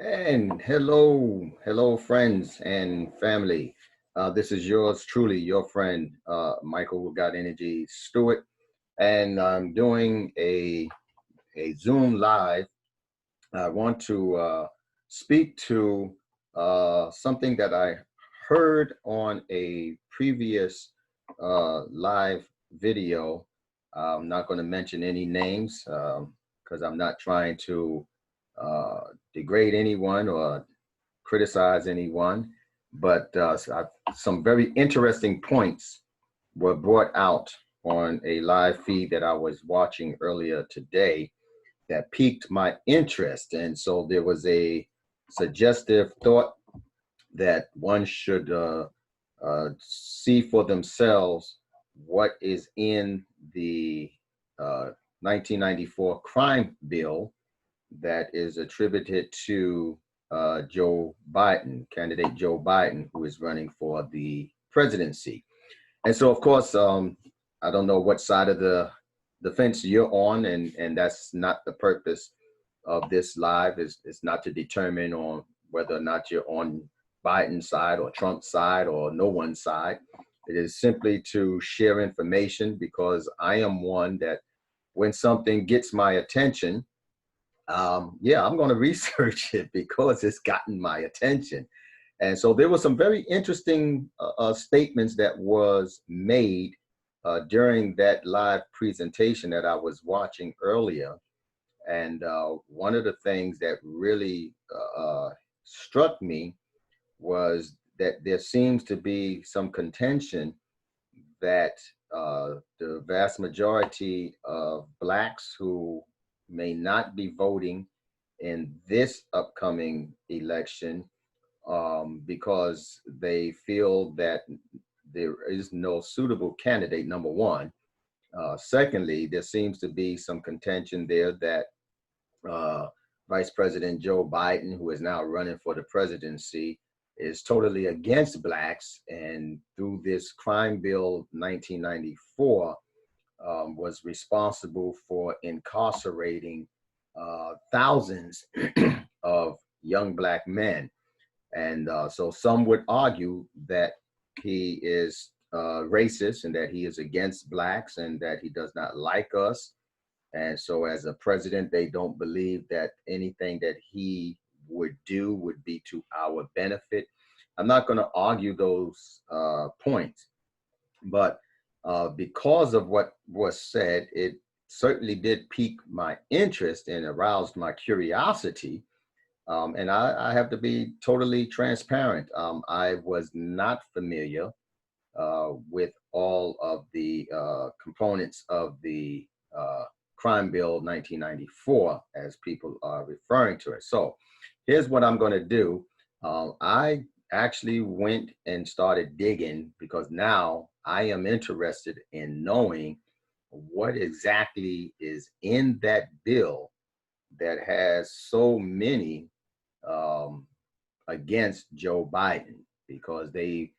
And hello, friends and family. This is yours truly, your friend, Michael God Energy Stewart, and I'm doing a Zoom live. I want to speak to something that I heard on a previous live video. I'm not going to mention any names because I'm not trying to uh, degrade anyone or criticize anyone, but some very interesting points were brought out on a live feed that I was watching earlier today that piqued my interest. And so there was a suggestive thought that one should see for themselves what is in the 1994 crime bill that is attributed to Joe Biden, candidate Joe Biden, who is running for the presidency. And so, of course, I don't know what side of the fence you're on, and that's not the purpose of this live. Is not to determine on whether or not you're on Biden's side or Trump's side or no one's side. It is simply to share information because I am one that when something gets my attention, yeah, I'm going to research it because it's gotten my attention. And so there were some very interesting statements that was made during that live presentation that I was watching earlier. And one of the things that really struck me was that there seems to be some contention that the vast majority of Blacks who may not be voting in this upcoming election because they feel that there is no suitable candidate, number one. Secondly, there seems to be some contention there that uh, Vice President Joe Biden, who is now running for the presidency, is totally against Blacks. And through this crime bill 1994, was responsible for incarcerating thousands of young Black men. And so some would argue that he is racist and that he is against Blacks and that he does not like us. And so, as a president, they don't believe that anything that he would do would be to our benefit. I'm not going to argue those points, but because of what was said, it certainly did pique my interest and aroused my curiosity. And I have to be totally transparent. I was not familiar with all of the components of the Crime Bill 1994, as people are referring to it. So here's what I'm going to do. I actually went and started digging because now I am interested in knowing what exactly is in that bill that has so many um, against Joe Biden because they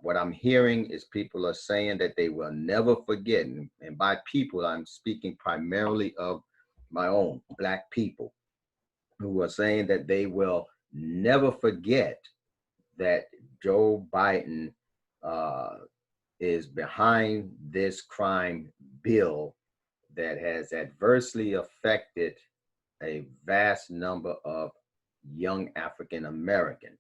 what I'm hearing is people are saying that they will never forget, and by people I'm speaking primarily of my own Black people who are saying that they will never forget that Joe Biden uh, is behind this crime bill that has adversely affected a vast number of young African Americans.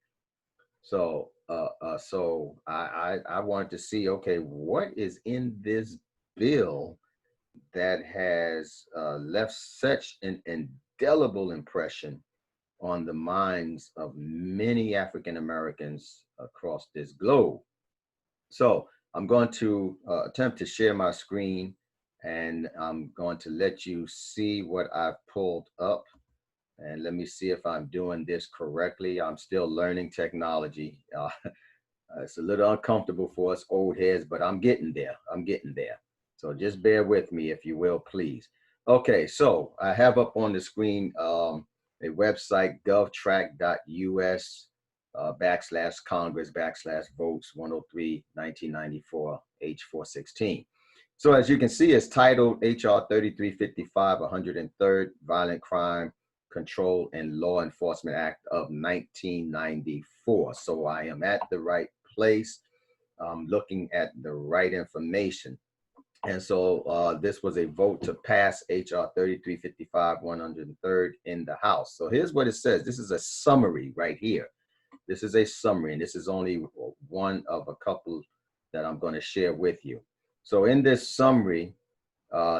So I wanted to see, okay, what is in this bill that has left such an indelible impression on the minds of many African Americans across this globe. So I'm going to attempt to share my screen and I'm going to let you see what I've pulled up. And let me see if I'm doing this correctly. I'm still learning technology. It's a little uncomfortable for us old heads, but I'm getting there. I'm getting there. So just bear with me, if you will, please. Okay, so I have up on the screen a website, govtrack.us /Congress /votes 103 1994 H416. So as you can see, it's titled HR 3355, 103rd Violent Crime Control and Law Enforcement Act of 1994. So I am at the right place, looking at the right information. And so this was a vote to pass H.R. 3355, 103rd in the House. So here's what it says. This is a summary right here. This is a summary, and this is only one of a couple that I'm going to share with you. So in this summary,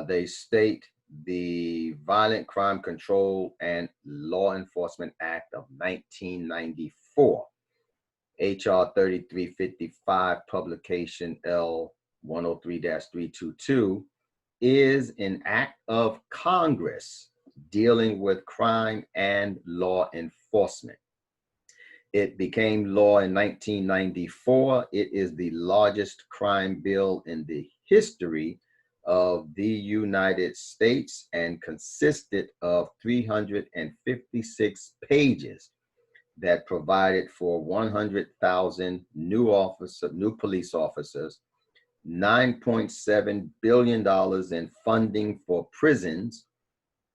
they state the Violent Crime Control and Law Enforcement Act of 1994, H.R. 3355, publication L 103-322, is an act of Congress dealing with crime and law enforcement. It became law in 1994. It is the largest crime bill in the history of the United States and consisted of 356 pages that provided for 100,000 new police officers, $9.7 billion in funding for prisons,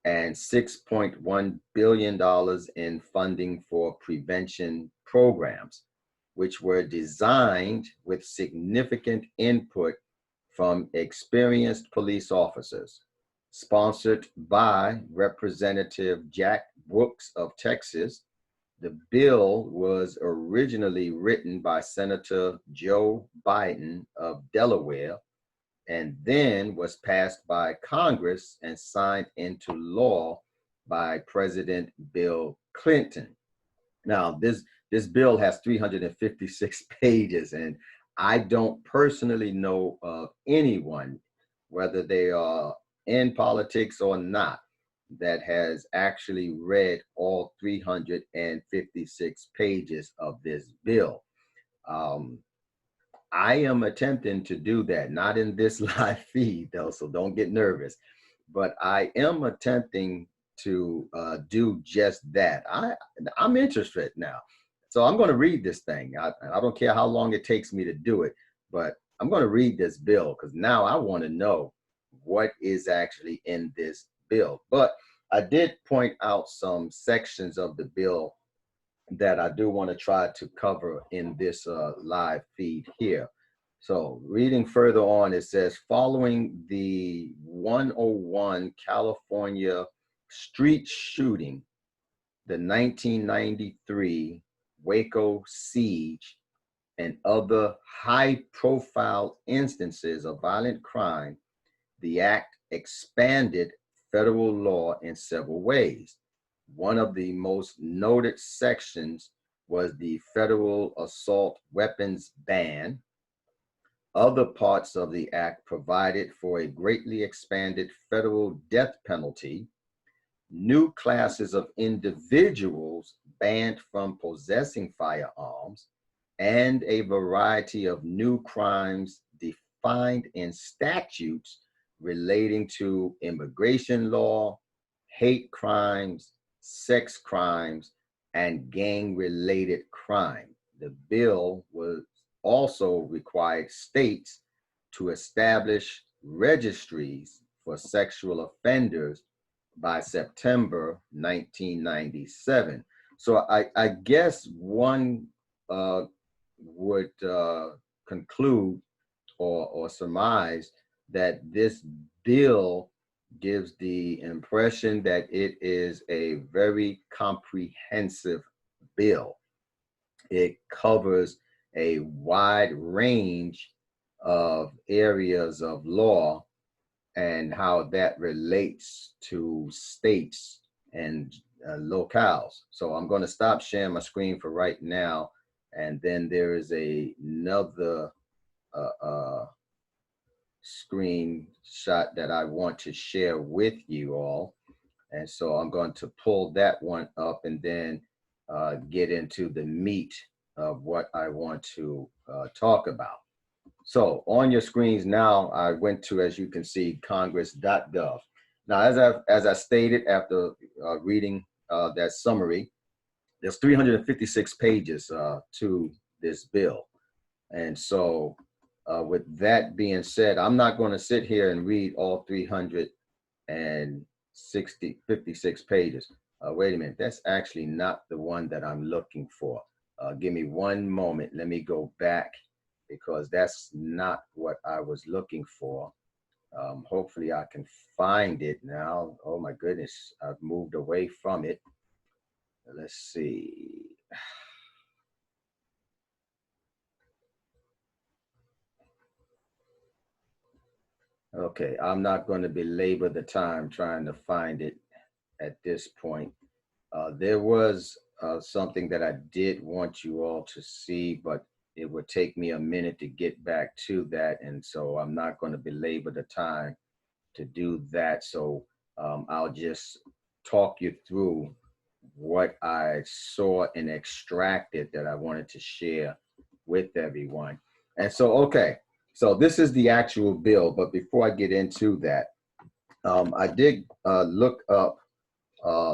and $6.1 billion in funding for prevention programs, which were designed with significant input from experienced police officers. Sponsored by Representative Jack Brooks of Texas, the bill was originally written by Senator Joe Biden of Delaware, and then was passed by Congress and signed into law by President Bill Clinton. Now, this bill has 356 pages, and I don't personally know of anyone, whether they are in politics or not, that has actually read all 356 pages of this bill. I am attempting to do that, not in this live feed though, so don't get nervous, but I am attempting to do just that. I'm interested now. So I'm going to read this thing. I don't care how long it takes me to do it, but I'm going to read this bill because now I want to know what is actually in this bill. But I did point out some sections of the bill that I do want to try to cover in this live feed here. So reading further on, it says, following the 101 California street shooting, the 1993 Waco siege, and other high-profile instances of violent crime, the act expanded federal law in several ways. One of the most noted sections was the federal assault weapons ban. Other parts of the act provided for a greatly expanded federal death penalty, new classes of individuals banned from possessing firearms, and a variety of new crimes defined in statutes relating to immigration law, hate crimes, sex crimes, and gang-related crime. The bill was also required states to establish registries for sexual offenders by September 1997. So I guess one would conclude or surmise that this bill gives the impression that it is a very comprehensive bill. It covers a wide range of areas of law and how that relates to states and locales. So I'm going to stop sharing my screen for right now. And then there is another screenshot that I want to share with you all. And so I'm going to pull that one up and then get into the meat of what I want to talk about. So on your screens now, I went to, as you can see, congress.gov. Now, as I stated after reading that summary, there's 356 pages to this bill. And so with that being said, I'm not going to sit here and read all 356 pages. Wait a minute, that's actually not the one that I'm looking for. Give me one moment. Let me go back because that's not what I was looking for. Hopefully I can find it now. Oh my goodness, I've moved away from it. Let's see. Okay, I'm not going to belabor the time trying to find it at this point. There was something that I did want you all to see, but it would take me a minute to get back to that. And so I'm not going to belabor the time to do that. So I'll just talk you through what I saw and extracted that I wanted to share with everyone. And so, okay, so this is the actual bill. But before I get into that, I did look up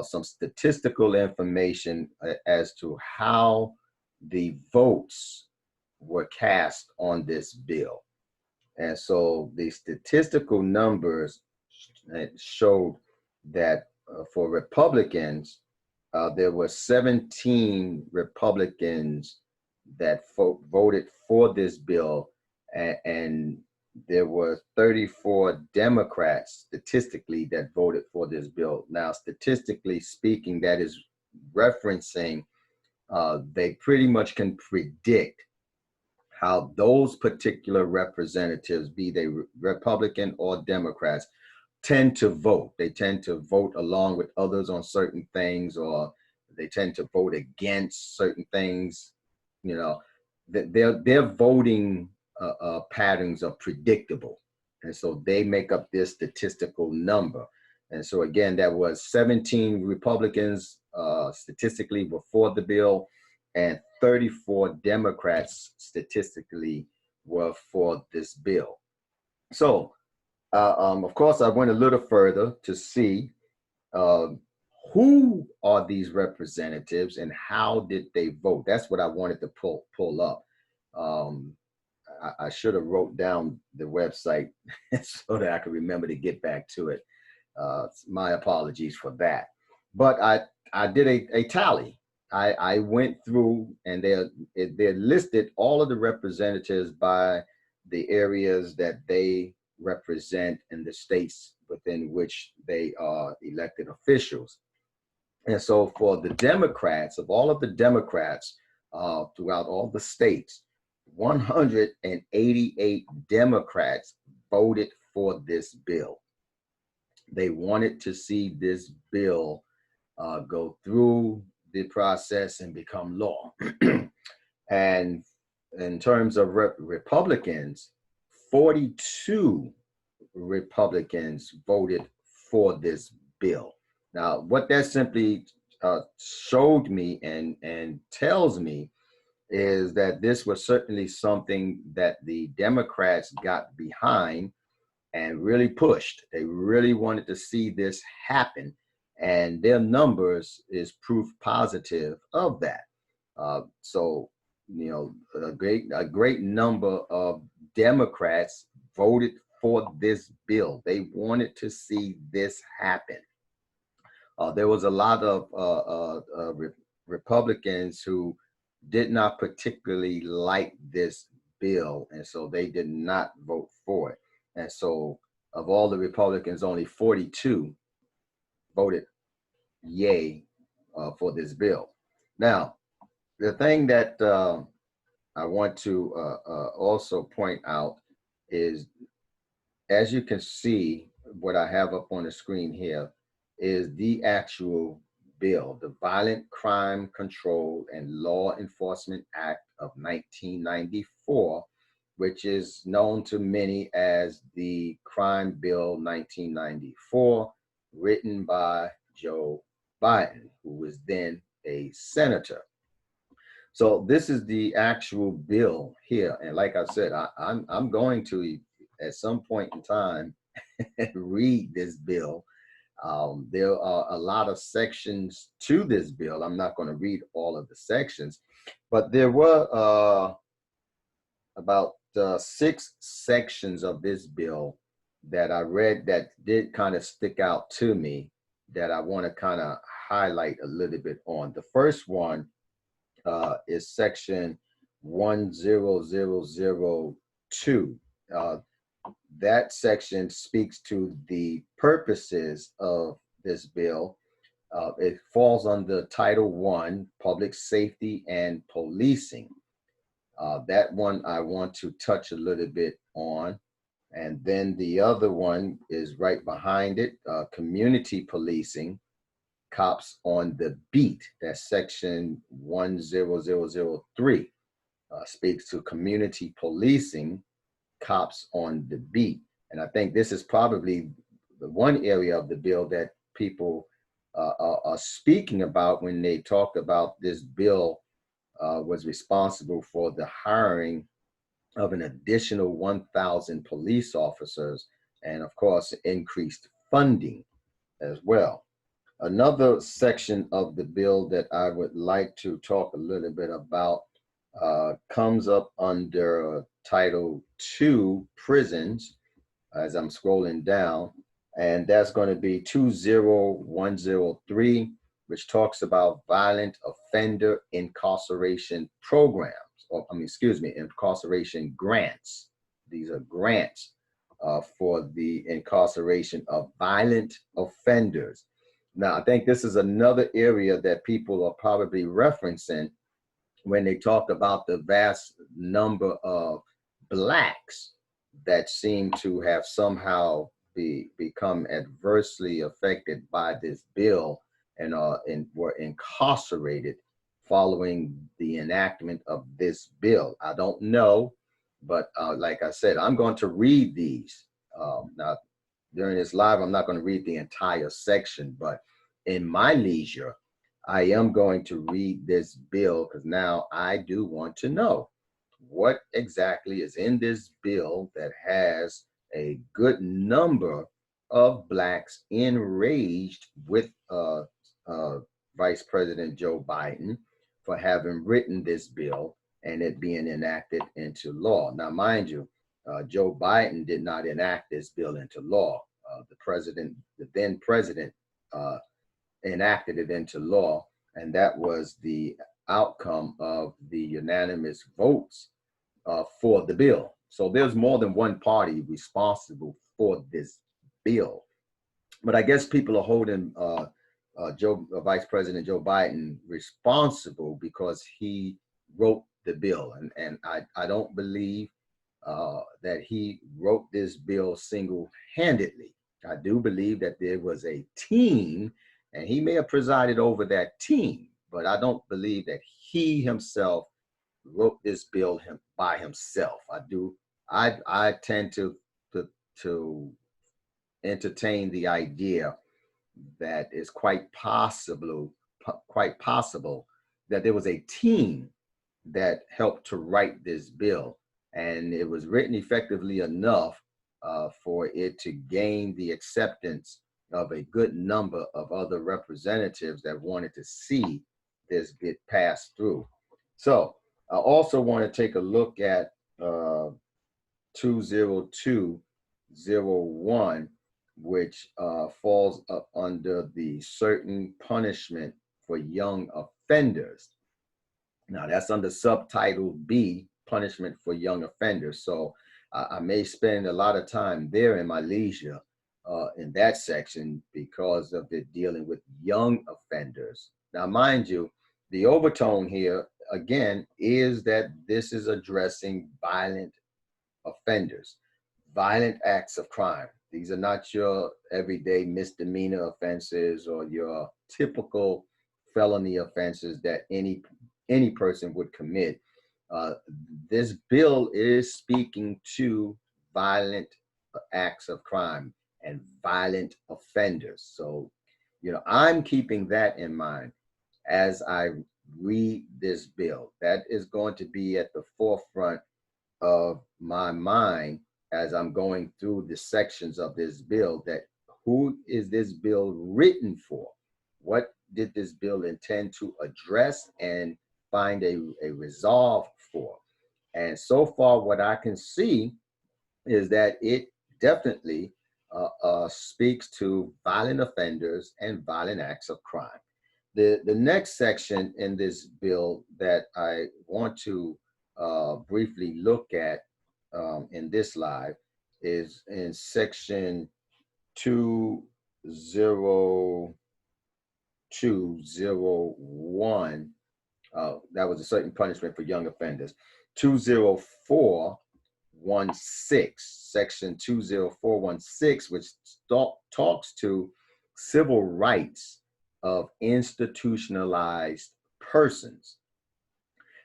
some statistical information as to how the votes were cast on this bill. And so the statistical numbers showed that for Republicans, there were 17 Republicans that voted for this bill, and there were 34 Democrats statistically that voted for this bill. Now, statistically speaking, that is referencing they pretty much can predict how those particular representatives, be they Republican or Democrats, tend to vote. They tend to vote along with others on certain things, or they tend to vote against certain things. You know, their voting patterns are predictable, and so they make up this statistical number. And so again, that was 17 Republicans statistically before the bill, and 34 Democrats statistically were for this bill. So of course, I went a little further to see uh, who are these representatives and how did they vote. That's what I wanted to pull up. Um, I should have wrote down the website so that I could remember to get back to it. My apologies for that. But I did a tally. I went through and they listed all of the representatives by the areas that they represent in the states within which they are elected officials. And so for the Democrats, of all of the Democrats throughout all the states, 188 Democrats voted for this bill. They wanted to see this bill go through the process and become law. And in terms of Republicans, 42 Republicans voted for this bill. Now, what that simply showed me and tells me is that this was certainly something that the Democrats got behind and really pushed. They really wanted to see this happen, and their numbers is proof positive of that. So, you know, a great number of Democrats voted for this bill. They wanted to see this happen. There was a lot of Republicans who did not particularly like this bill, and so they did not vote for it. And so, of all the Republicans, only 42 voted yay for this bill. Now, the thing that I want to also point out is, as you can see, what I have up on the screen here is the actual bill, the Violent Crime Control and Law Enforcement Act of 1994, which is known to many as the Crime Bill 1994, written by Joe Biden, who was then a senator. So this is the actual bill here. And like I said, I'm going to, at some point in time, read this bill. There are a lot of sections to this bill. I'm not going to read all of the sections, but there were about 6 sections of this bill that I read that did kind of stick out to me. that I want to kind of highlight a little bit on. The first one is section 10002. That section speaks to the purposes of this bill. It falls under Title I, Public Safety and Policing. That one I want to touch a little bit on. And then the other one is right behind it, Community Policing, Cops on the Beat. That's section 10003. Speaks to community policing, cops on the beat. And I think this is probably the one area of the bill that people are speaking about when they talk about this bill was responsible for the hiring of an additional 1,000 police officers and, of course, increased funding as well. Another section of the bill that I would like to talk a little bit about comes up under Title II, Prisons, as I'm scrolling down, and that's going to be 20103, which talks about violent offender incarceration programs, or incarceration grants. These are grants for the incarceration of violent offenders. Now, I think this is another area that people are probably referencing when they talk about the vast number of Blacks that seem to have somehow become adversely affected by this bill and were incarcerated following the enactment of this bill. I don't know, but like I said, I'm going to read these. Now, during this live, I'm not going to read the entire section, but in my leisure, I am going to read this bill because now I do want to know what exactly is in this bill that has a good number of Blacks enraged with Vice President Joe Biden for having written this bill and it being enacted into law. Now, mind you, Joe Biden did not enact this bill into law. The then president, enacted it into law, and that was the outcome of the unanimous votes for the bill. So there's more than one party responsible for this bill. But I guess people are holding Vice President Joe Biden responsible because he wrote the bill. And I don't believe that he wrote this bill single-handedly. I do believe that there was a team, and he may have presided over that team, but I don't believe that he himself wrote this bill by himself. I tend to entertain the idea that it's quite possible that there was a team that helped to write this bill, and it was written effectively enough for it to gain the acceptance of a good number of other representatives that wanted to see this get passed through. So I also want to take a look at 20201, which falls up under the certain punishment for young offenders. Now that's under subtitle B, punishment for young offenders. So I may spend a lot of time there in my leisure in that section because of the dealing with young offenders. Now, mind you, the overtone here, again, is that this is addressing violent offenders, violent acts of crime. These are not your everyday misdemeanor offenses or your typical felony offenses that any person would commit. This bill is speaking to violent acts of crime and violent offenders. So, I'm keeping that in mind as I read this bill. That is going to be at the forefront of my mind as I'm going through the sections of this bill, that who is this bill written for? What did this bill intend to address and find a resolve for? And so far, what I can see is that it definitely speaks to violent offenders and violent acts of crime. The next section in this bill that I want to briefly look at in this live is in section 20201. That was a certain punishment for young offenders. 20416, section 20416, which talks to civil rights of institutionalized persons.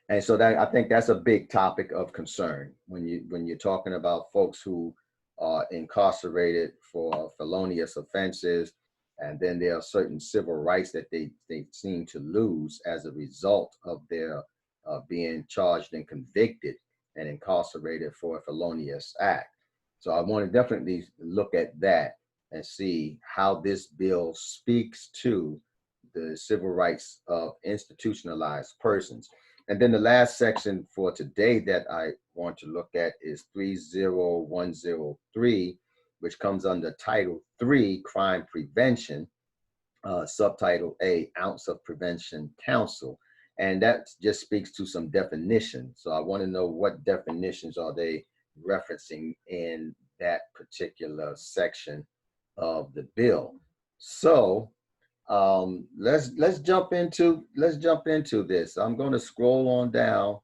And so that, I think that's a big topic of concern when you're talking about folks who are incarcerated for felonious offenses, and then there are certain civil rights that they seem to lose as a result of their being charged and convicted and incarcerated for a felonious act. So I want to definitely look at that and see how this bill speaks to the civil rights of institutionalized persons. And then the last section for today that I want to look at is 30103, which comes under Title 3, Crime Prevention, Subtitle A, Ounce of Prevention Counsel. And that just speaks to some definitions. So I want to know what definitions are they referencing in that particular section of the bill. So let's jump into this. I'm going to scroll on down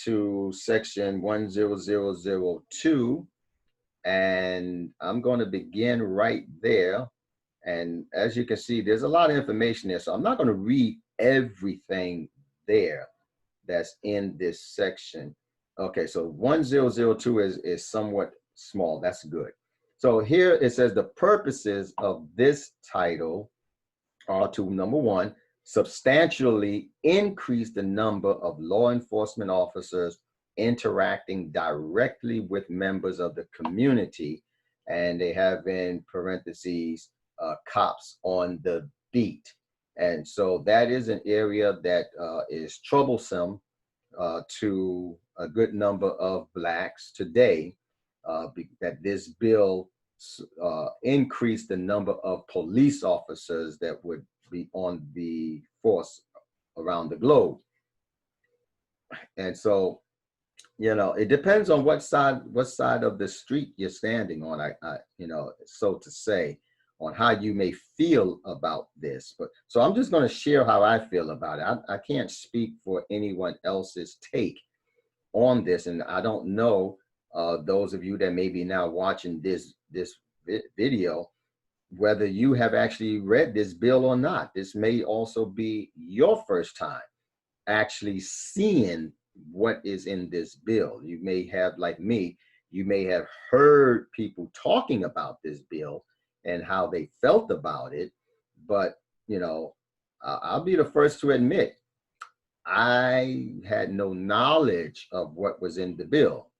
to section 10002, and I'm going to begin right there. And as you can see, there's a lot of information there, so I'm not going to read everything there that's in this section. Okay, so 1002 is somewhat small. That's good. So here it says the purposes of this title are to, number one, substantially increase the number of law enforcement officers interacting directly with members of the community. And they have in parentheses, cops on the beat. And so that is an area that is troublesome to a good number of Blacks today, that this bill increase the number of police officers that would be on the force around the globe. And so, you know, it depends on what side of the street you're standing on, you know, so to say, on how you may feel about this. But so I'm just going to share how I feel about it. I can't speak for anyone else's take on this, and I don't know those of you that may be now watching this video, whether you have actually read this bill or not. This may also be your first time actually seeing what is in this bill. You may have, like me, you may have heard people talking about this bill and how they felt about it, but you know, I'll be the first to admit I had no knowledge of what was in the bill,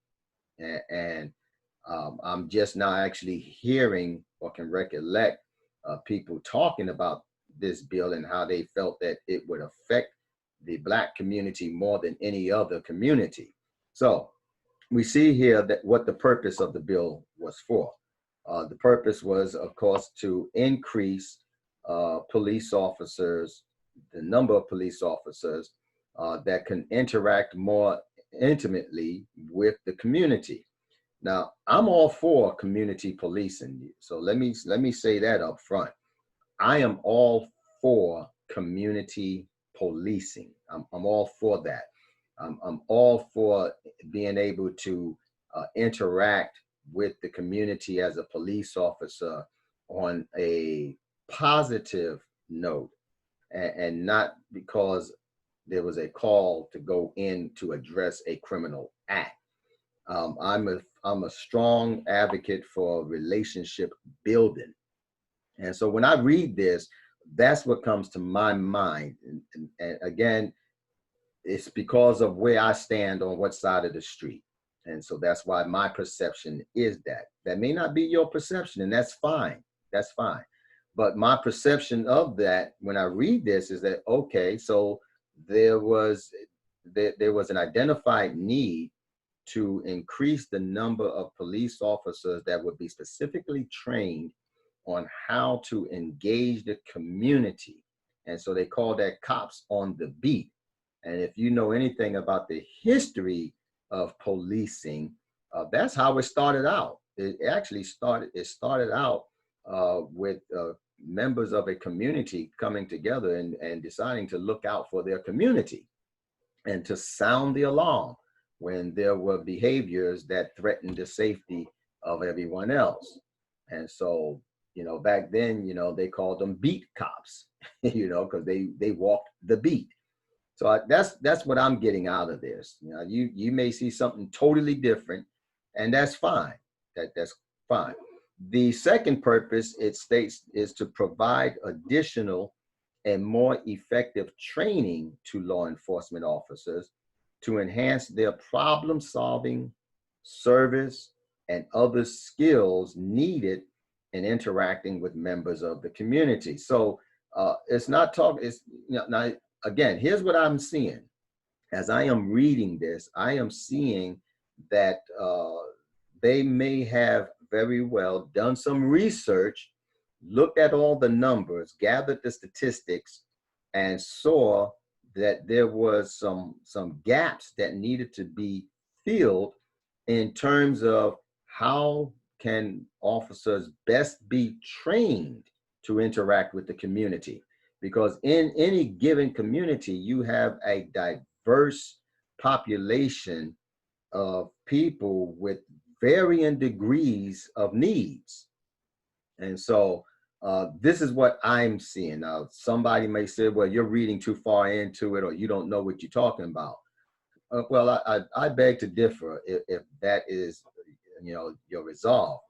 and I'm just now actually hearing or can recollect people talking about this bill and how they felt that it would affect the Black community more than any other community. So we see here that what the purpose of the bill was for. The purpose was, of course, to increase police officers, the number of police officers that can interact more intimately with the community. Now, I'm all for community policing. So let me say that up front. I am all for community policing. I'm all for that. I'm all for being able to interact with the community as a police officer on a positive note, and not because there was a call to go in to address a criminal act. I'm a strong advocate for relationship building. And so when I read this, that's what comes to my mind. And again, it's because of where I stand on what side of the street. And so that's why my perception is that. That may not be your perception, and that's fine. That's fine. But my perception of that when I read this is that, okay, so there was an identified need to increase the number of police officers that would be specifically trained on how to engage the community. And so they call that cops on the beat. And if you know anything about the history of policing, that's how it started out. It started out with members of a community coming together and deciding to look out for their community and to sound the alarm when there were behaviors that threatened the safety of everyone else. And so, back then, they called them beat cops, because they walked the beat. So that's what I'm getting out of this. You may see something totally different, and that's fine. That's fine. The second purpose, it states, is to provide additional and more effective training to law enforcement officers to enhance their problem-solving, service, and other skills needed in interacting with members of the community. So it's not talking. It's now again. Here's what I'm seeing as I am reading this. I am seeing that they may have very well done some research, looked at all the numbers, gathered the statistics, and saw that there was some gaps that needed to be filled in terms of how can officers best be trained to interact with the community. Because in any given community, you have a diverse population of people with varying degrees of needs. And so this is what I'm seeing. Now, somebody may say, well, you're reading too far into it, or you don't know what you're talking about. Well, I beg to differ if that is, your resolve,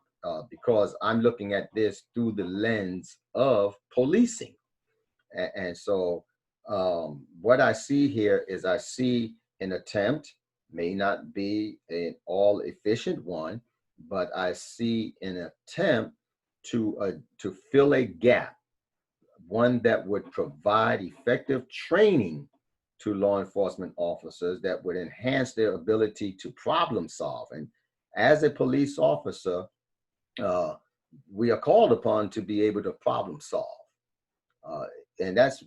because I'm looking at this through the lens of policing. And so what I see here is I see an attempt, may not be an all efficient one, but I see an attempt to fill a gap, one that would provide effective training to law enforcement officers that would enhance their ability to problem solve. And as a police officer, we are called upon to be able to problem solve. And that's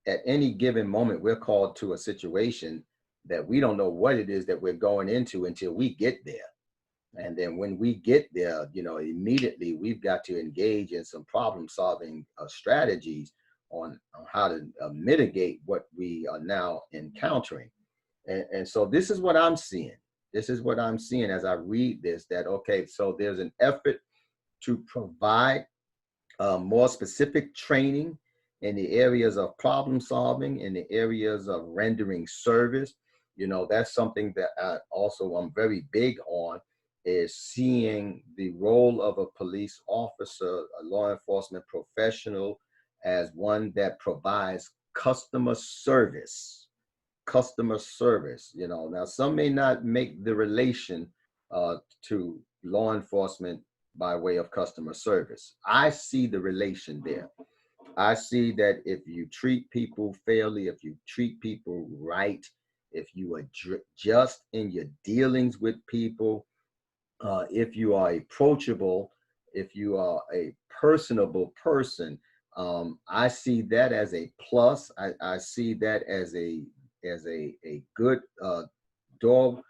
at any given moment, we're called to a situation that we don't know what it is that we're going into until we get there. And then when we get there, immediately we've got to engage in some problem solving strategies on how to mitigate what we are now encountering. And so this is what I'm seeing. This is what I'm seeing as I read this, that, okay, so there's an effort to provide more specific training in the areas of problem solving, in the areas of rendering service. That's something that I'm very big on, is seeing the role of a police officer, a law enforcement professional, as one that provides customer service. Now some may not make the relation to law enforcement by way of customer service. I see the relation there. I see that if you treat people fairly, if you treat people right, if you are just in your dealings with people, if you are approachable, if you are a personable person, I see that as a plus. I see that as a good door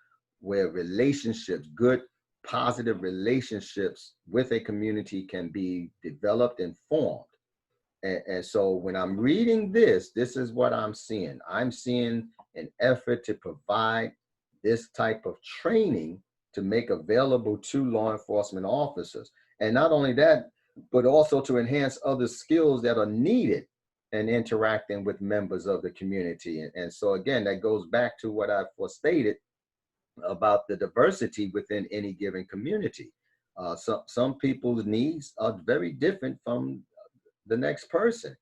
where relationships, good positive relationships with a community can be developed and formed. And so when I'm reading this is what I'm seeing. I'm seeing an effort to provide this type of training to make available to law enforcement officers. And not only that, but also to enhance other skills that are needed in interacting with members of the community. And so again, that goes back to what I've stated about the diversity within any given community. Some people's needs are very different from the next person.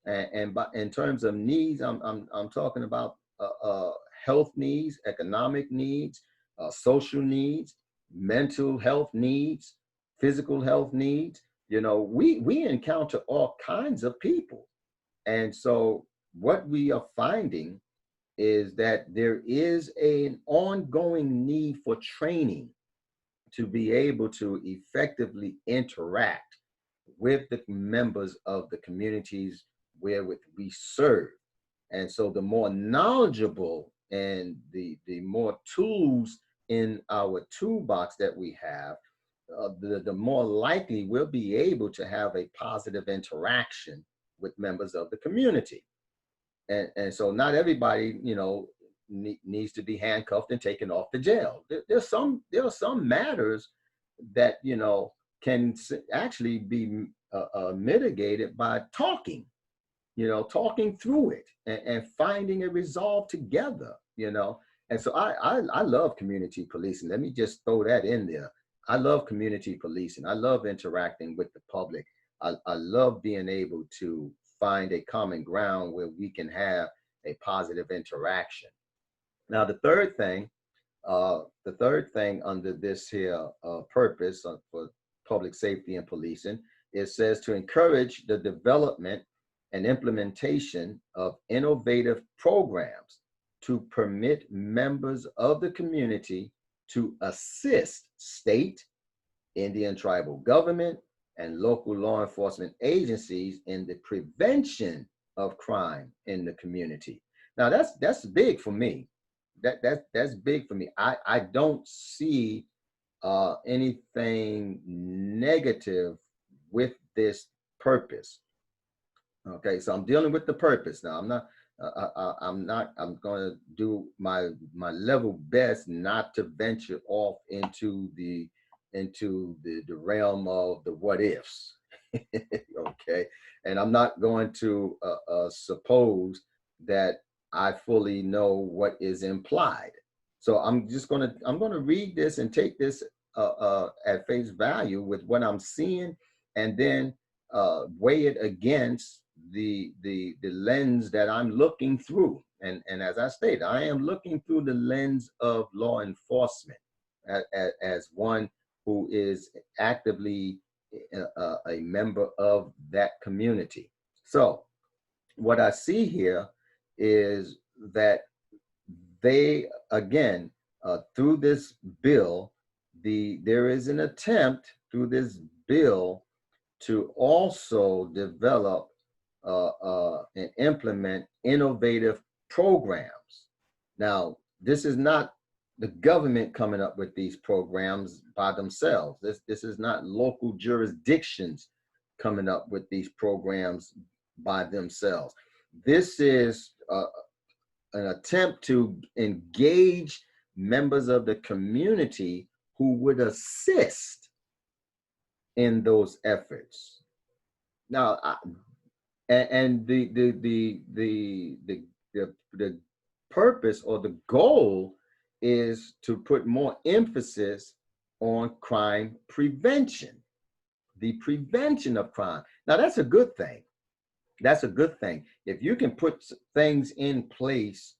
And in terms of needs, I'm talking about health needs, economic needs, social needs, mental health needs, physical health needs. We encounter all kinds of people. And so what we are finding is that there is an ongoing need for training to be able to effectively interact with the members of the communities wherewith we serve. And so the more knowledgeable and the more tools in our toolbox that we have, the more likely we'll be able to have a positive interaction with members of the community. And so not everybody, needs to be handcuffed and taken off to jail. There are some matters that, can actually be mitigated by talking, talking through it and finding a resolve together. And so I love community policing. Let me just throw that in there. I love community policing. I love interacting with the public. I love being able to find a common ground where we can have a positive interaction. Now, the third thing under this here purpose for public safety and policing, it says to encourage the development and implementation of innovative programs to permit members of the community to assist state, Indian tribal government, and local law enforcement agencies in the prevention of crime in the community. Now that's big for me. That's big for me. I don't see anything negative with this purpose. Okay, so I'm dealing with the purpose now. I'm going to do my level best not to venture off into the realm of the what ifs. Okay, and I'm not going to suppose that I fully know what is implied. So I'm going to read this and take this at face value with what I'm seeing, and then weigh it against the lens that I'm looking through. And as I stated, I am looking through the lens of law enforcement as one who is actively a member of that community. So what I see here is that they, again, through this bill, there is an attempt through this bill to also develop and implement innovative programs. Now, this is not the government coming up with these programs by themselves. This is not local jurisdictions coming up with these programs by themselves. This is an attempt to engage members of the community who would assist in those efforts. Now, and the purpose or the goal is to put more emphasis on crime prevention, the prevention of crime. Now, that's a good thing. That's a good thing. If you can put things in place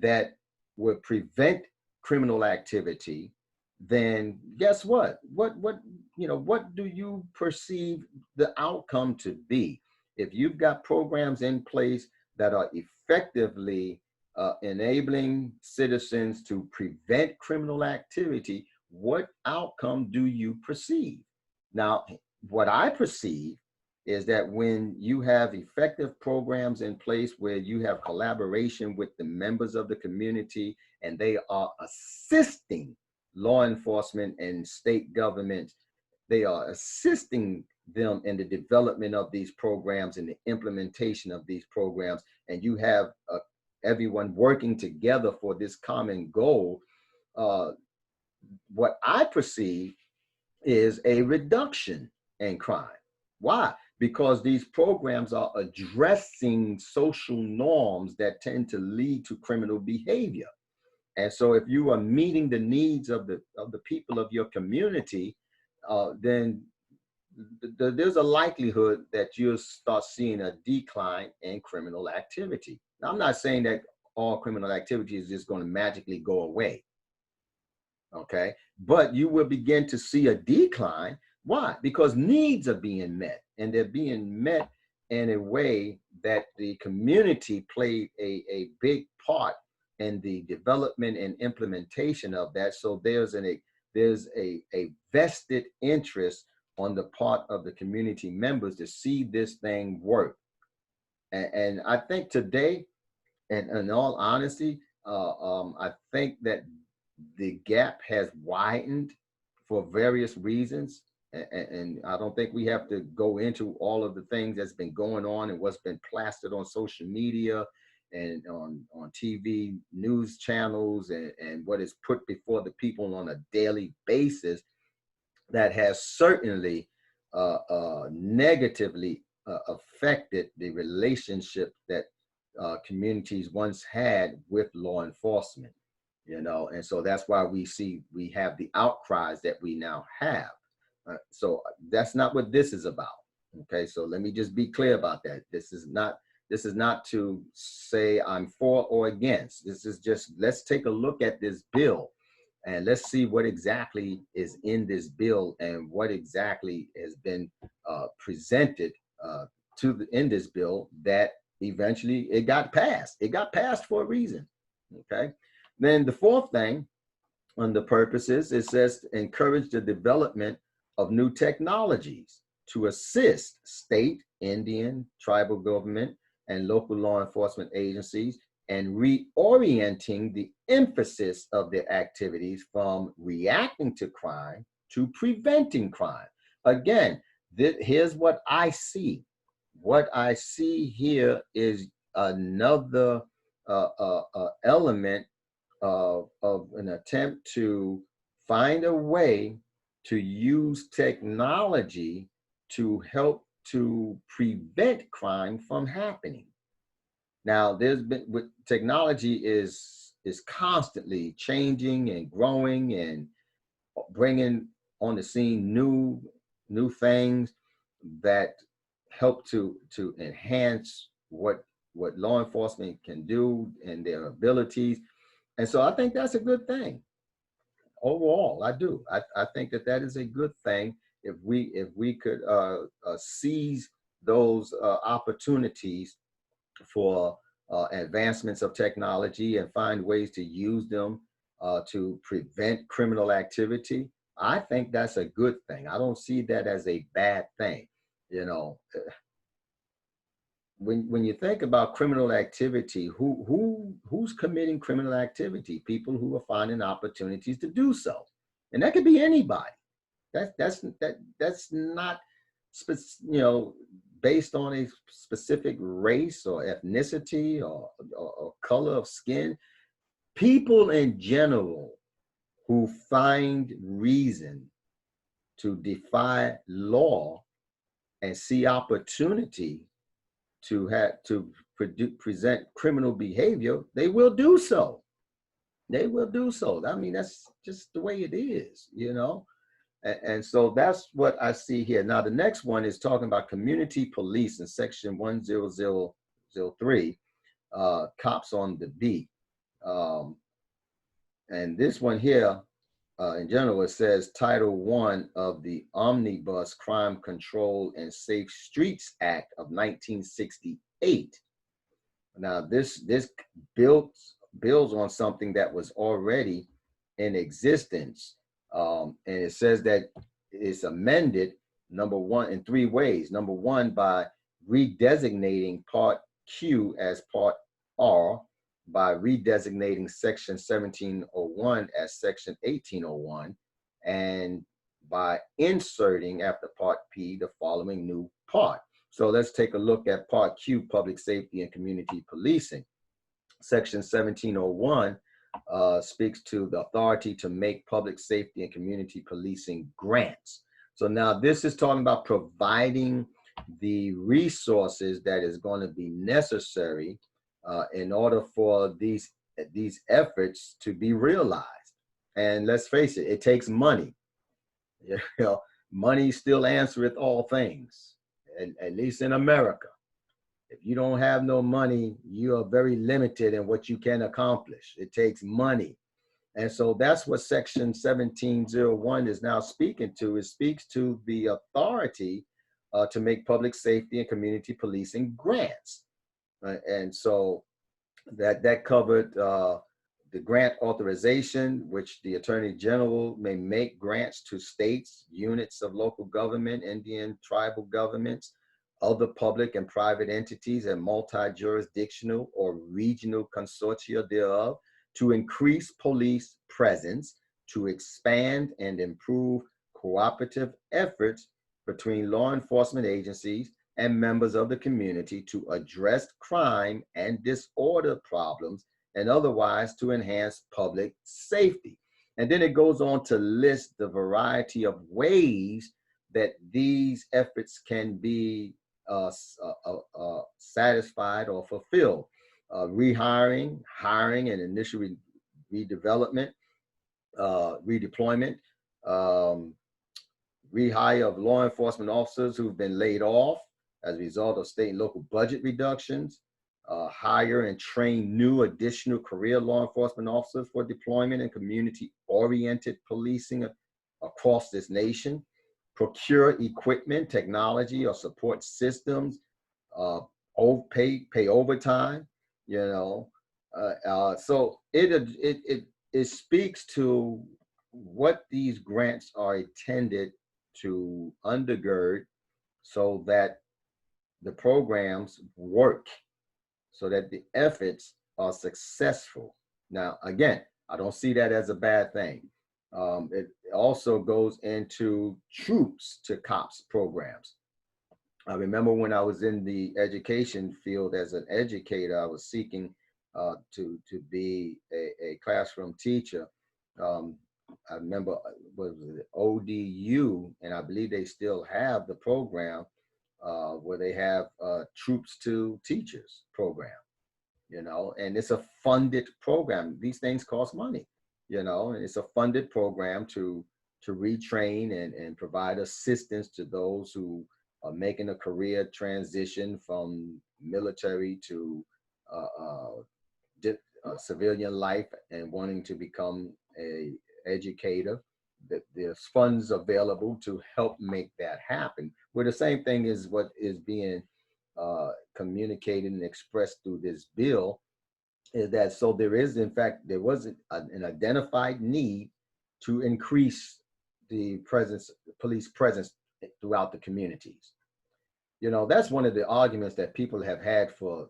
that would prevent criminal activity, then guess what? What do you perceive the outcome to be? If you've got programs in place that are effectively enabling citizens to prevent criminal activity, what outcome do you perceive? Now, what I perceive is that when you have effective programs in place where you have collaboration with the members of the community and they are assisting law enforcement and state governments, they are assisting them in the development of these programs and the implementation of these programs, and you have everyone working together for this common goal, what I perceive is a reduction in crime. Why? Because these programs are addressing social norms that tend to lead to criminal behavior. And so if you are meeting the needs of the people of your community, then there's a likelihood that you'll start seeing a decline in criminal activity. Now, I'm not saying that all criminal activity is just going to magically go away. Okay, but you will begin to see a decline. Why? Because needs are being met, and they're being met in a way that the community played a big part in the development and implementation of that. So there's a vested interest on the part of the community members to see this thing work. And I think today, and in all honesty, I think that the gap has widened for various reasons. And I don't think we have to go into all of the things that's been going on and what's been plastered on social media and on TV news channels and what is put before the people on a daily basis that has certainly negatively affected the relationship that communities once had with law enforcement, you know, and so that's why we have the outcries that we now have. So that's not what this is about. Okay, so let me just be clear about that. This is not to say I'm for or against. This is just, let's take a look at this bill and let's see what exactly is in this bill and what exactly has been presented in this bill that eventually it got passed. It got passed for a reason. Okay. Then the fourth thing on the purposes, it says encourage the development of new technologies to assist state, Indian, tribal government, and local law enforcement agencies and reorienting the emphasis of their activities from reacting to crime to preventing crime. Again, here's what I see. What I see here is another element of an attempt to find a way to use technology to help to prevent crime from happening. Now, with technology is constantly changing and growing and bringing on the scene new things that help to enhance what law enforcement can do and their abilities. And so I think that's a good thing. Overall, I do. I think that is a good thing if we could seize those opportunities for advancements of technology and find ways to use them to prevent criminal activity. I think that's a good thing. I don't see that as a bad thing. You know, when you think about criminal activity, who's committing criminal activity? People who are finding opportunities to do so, and that could be anybody. That's not based on a specific race or ethnicity or color of skin. People in general who find reason to defy law and see opportunity to present criminal behavior, they will do so. They will do so. I mean, that's just the way it is, you know? And so that's what I see here. Now, the next one is talking about community police in section 10003, cops on the beat. And this one here, in general, it says Title I of the Omnibus Crime Control and Safe Streets Act of 1968. Now, this builds on something that was already in existence. And it says that it's amended, number one, in three ways. Number one, by redesignating Part Q as Part R, by redesignating Section 1701 as Section 1801, and by inserting after Part P the following new part. So let's take a look at Part Q, Public Safety and Community Policing. Section 1701 speaks to the authority to make public safety and community policing grants. So now this is talking about providing the resources that is going to be necessary in order for these efforts to be realized. And let's face it, it takes money. You know, money still answereth all things, at least in America. If you don't have no money, you are very limited in what you can accomplish. It takes money. And so that's what Section 1701 is now speaking to. It speaks to the authority to make public safety and community policing grants. And so that covered the grant authorization, which the Attorney General may make grants to states, units of local government, Indian tribal governments, other public and private entities, and multi-jurisdictional or regional consortia thereof, to increase police presence, to expand and improve cooperative efforts between law enforcement agencies and members of the community to address crime and disorder problems, and otherwise to enhance public safety. And then it goes on to list the variety of ways that these efforts can be satisfied or fulfilled. Rehiring, hiring, and initial redevelopment, redeployment, rehire of law enforcement officers who've been laid off as a result of state and local budget reductions, hire and train new additional career law enforcement officers for deployment and community-oriented policing across this nation, procure equipment, technology, or support systems, pay overtime, you know. So it speaks to what these grants are intended to undergird so that the programs work, so that the efforts are successful. Now, again, I don't see that as a bad thing. It also goes into troops to cops programs. I remember when I was in the education field as an educator, I was seeking to be a classroom teacher. I remember what was it, ODU, and I believe they still have the program where they have troops to teachers program, you know, and it's a funded program. These things cost money, you know, and it's a funded program to retrain and provide assistance to those who are making a career transition from military to civilian life and wanting to become a educator. That there's funds available to help make that happen. Where the same thing is what is being communicated and expressed through this bill is that, so there is, in fact, there was an identified need to increase the police presence throughout the communities. You know, that's one of the arguments that people have had for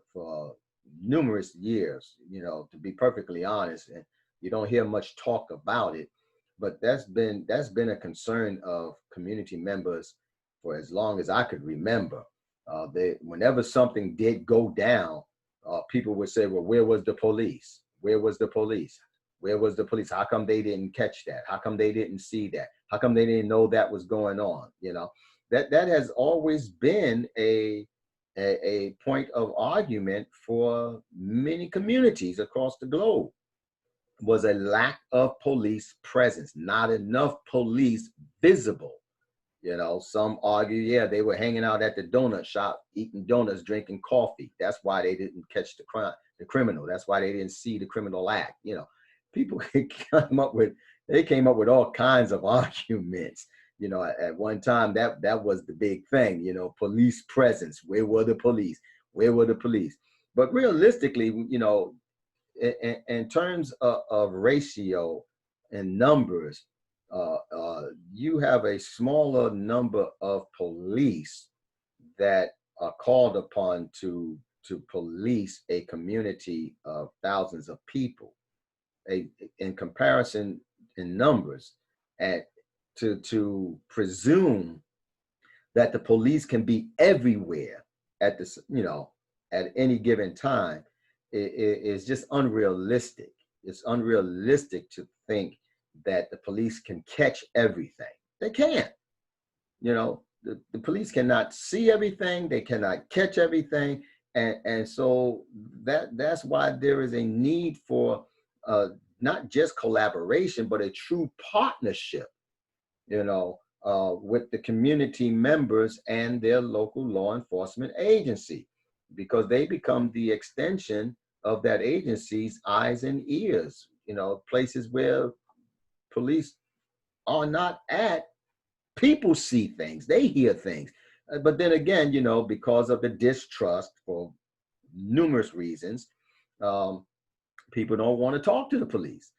numerous years, you know, to be perfectly honest, and you don't hear much talk about it, but that's been a concern of community members for as long as I could remember. Whenever something did go down, people would say, well, where was the police? Where was the police? Where was the police? How come they didn't catch that? How come they didn't see that? How come they didn't know that was going on? You know, that has always been a point of argument for many communities across the globe, was a lack of police presence, not enough police visible. You know, some argue, yeah, they were hanging out at the donut shop, eating donuts, drinking coffee. That's why they didn't catch the criminal. That's why they didn't see the criminal act. You know, people came up with all kinds of arguments. You know, at one time that was the big thing. You know, police presence. Where were the police? Where were the police? But realistically, you know, in terms of ratio and numbers, you have a smaller number of police that are called upon to police a community of thousands of people. In comparison in numbers, to presume that the police can be everywhere at this, you know, at any given time, is just unrealistic. It's unrealistic to think that the police can catch everything. They can't. You know, the police cannot see everything. They cannot catch everything. And so that's why there is a need for not just collaboration, but a true partnership, you know, with the community members and their local law enforcement agency, because they become the extension of that agency's eyes and ears, you know, places where police are not at. People see things, they hear things. But then again, you know, because of the distrust for numerous reasons, People don't want to talk to the police.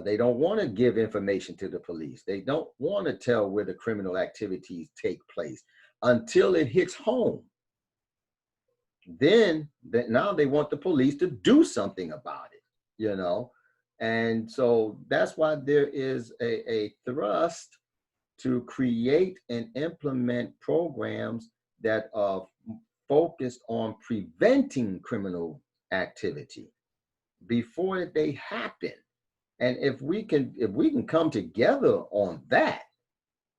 They don't want to give information to the police. They don't want to tell where the criminal activities take place until it hits home. Then now they want the police to do something about it, you know? And so that's why there is a thrust to create and implement programs that are focused on preventing criminal activity before they happen. And if we can come together on that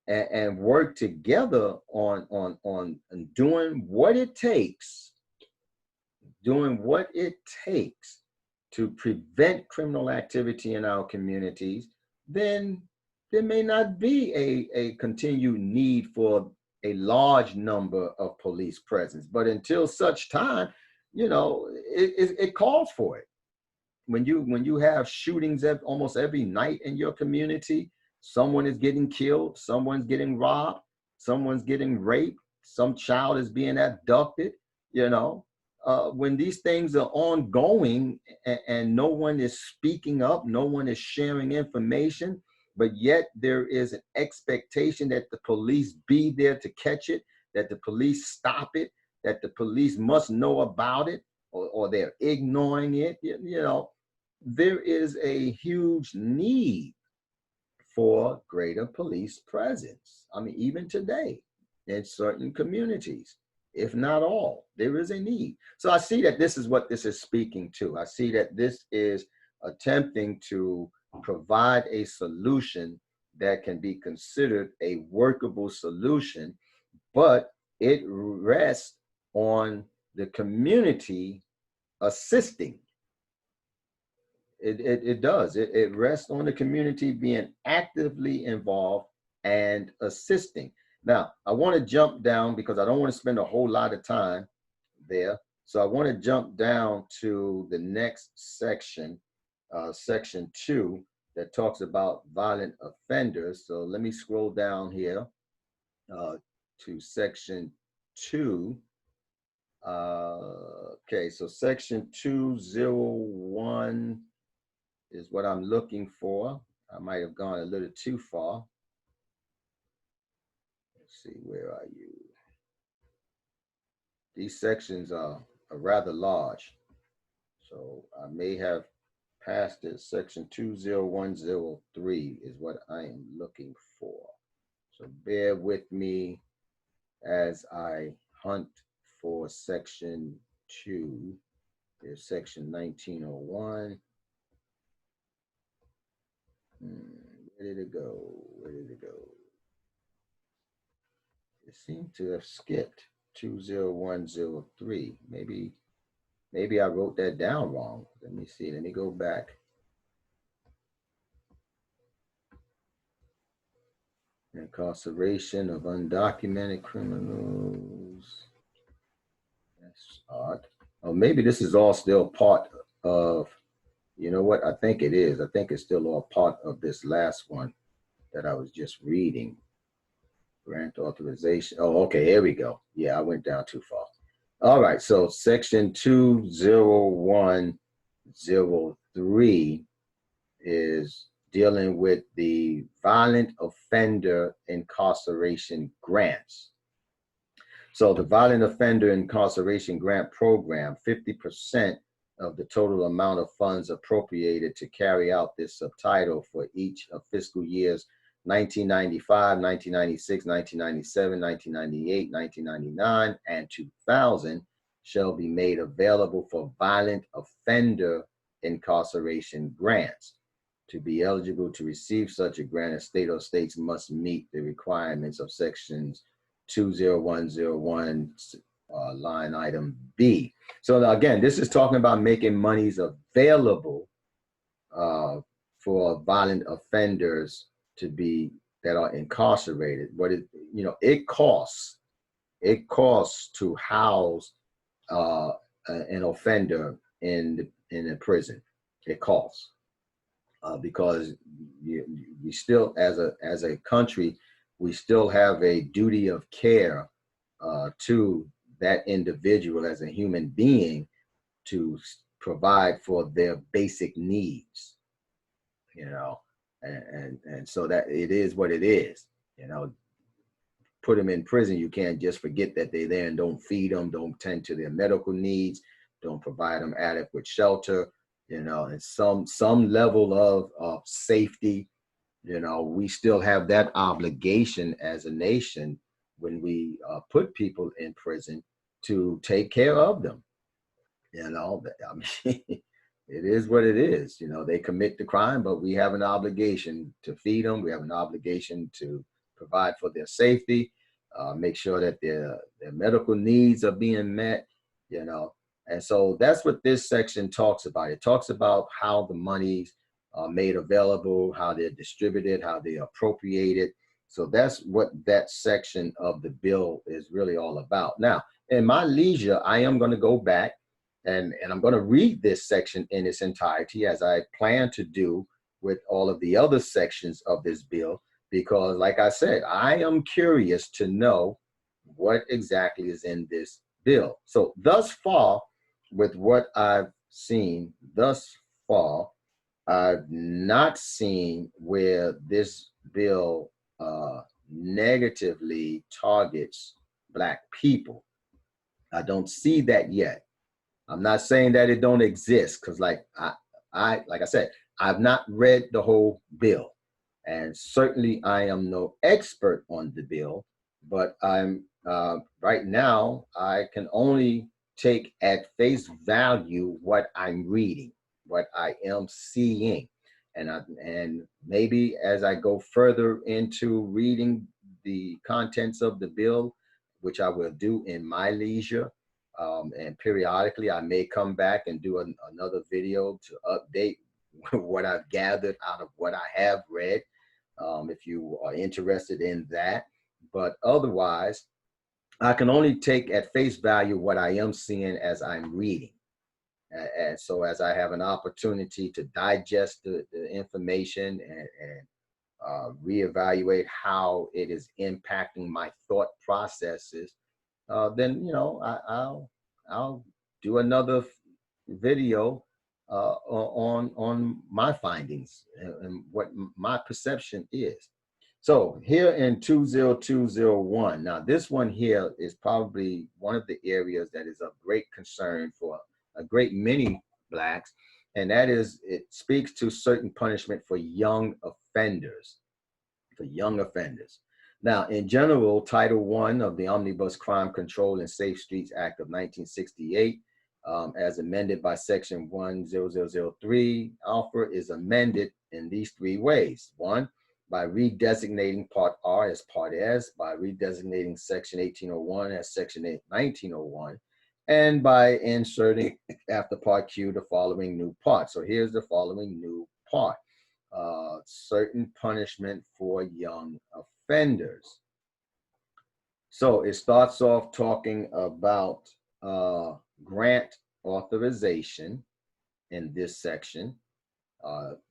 and work together on doing what it takes, to prevent criminal activity in our communities, then there may not be a continued need for a large number of police presence. But until such time, you know, it calls for it. When you have shootings almost every night in your community, someone is getting killed, someone's getting robbed, someone's getting raped, some child is being abducted, you know. When these things are ongoing and no one is speaking up, no one is sharing information, but yet there is an expectation that the police be there to catch it, that the police stop it, that the police must know about it, or they're ignoring it, you know, there is a huge need for greater police presence. I mean, even today in certain communities, if not all, there is a need. So I see that this is what this is speaking to. I see that this is attempting to provide a solution that can be considered a workable solution, but it rests on the community assisting. It does. It rests on the community being actively involved and assisting. Now, I want to jump down because I don't want to spend a whole lot of time there. So I want to jump down to the next section, section 2, that talks about violent offenders. So let me scroll down here to section 2. Okay, so section 201 is what I'm looking for. I might have gone a little too far. Let's see, where are you? These sections are rather large, so I may have passed it. Section 20103 is what I am looking for. So bear with me as I hunt for section 2. There's section 1901. Where did it go? Where did it go? It seemed to have skipped 20103. Maybe I wrote that down wrong. Let me see. Let me go back. Incarceration of undocumented criminals. That's odd. Oh, maybe this is all still part of, you know what? I think it is. I think it's still all part of this last one that I was just reading. Grant authorization. Oh, okay, here we go. Yeah, I went down too far. All right, so section 20103 is dealing with the violent offender incarceration grants. So the violent offender incarceration grant program, 50% of the total amount of funds appropriated to carry out this subtitle for each of fiscal years 1995, 1996, 1997, 1998, 1999, and 2000 shall be made available for violent offender incarceration grants. To be eligible to receive such a grant, a state or states must meet the requirements of sections 20101 line item B. So again, this is talking about making monies available for violent offenders to be that are incarcerated. But it costs to house an offender in a prison. It costs because we still, as a country, we still have a duty of care to that individual as a human being to provide for their basic needs, and so that it is what it is, put them in prison. You can't just forget that they're there and don't feed them, don't tend to their medical needs, don't provide them adequate shelter, and some level of safety. We still have that obligation as a nation when we put people in prison to take care of them. I mean, it is what it is. They commit the crime, but we have an obligation to feed them. We have an obligation to provide for their safety, make sure that their medical needs are being met, And so that's what this section talks about. It talks about how the monies are made available, how they're distributed, how they're appropriated. So that's what that section of the bill is really all about. Now, in my leisure, I am going to go back and I'm going to read this section in its entirety, as I plan to do with all of the other sections of this bill, because like I said, I am curious to know what exactly is in this bill. So thus far, with what I've seen thus far, I've not seen where this bill negatively targets Black people. I don't see that yet. I'm not saying that it don't exist, because like I said, I've not read the whole bill, and certainly I am no expert on the bill, but I'm right now I can only take at face value what I'm reading, what I am seeing, and maybe as I go further into reading the contents of the bill, which I will do in my leisure. And periodically, I may come back and do another video to update what I've gathered out of what I have read, if you are interested in that. But otherwise, I can only take at face value what I am seeing as I'm reading. And so as I have an opportunity to digest the information and reevaluate how it is impacting my thought processes, then I'll do another video on my findings and what my perception is. So here in 20201, now this one here is probably one of the areas that is of great concern for a great many Blacks, and that is it speaks to certain punishment for young offenders. Now, in general, Title I of the Omnibus Crime Control and Safe Streets Act of 1968, as amended by Section 10003, Alpha is amended in these three ways. One, by redesignating Part R as Part S, by redesignating Section 1801 as Section 1901, and by inserting after Part Q the following new part. So here's the following new part. Certain punishment for young offenders. So it starts off talking about grant authorization in this section.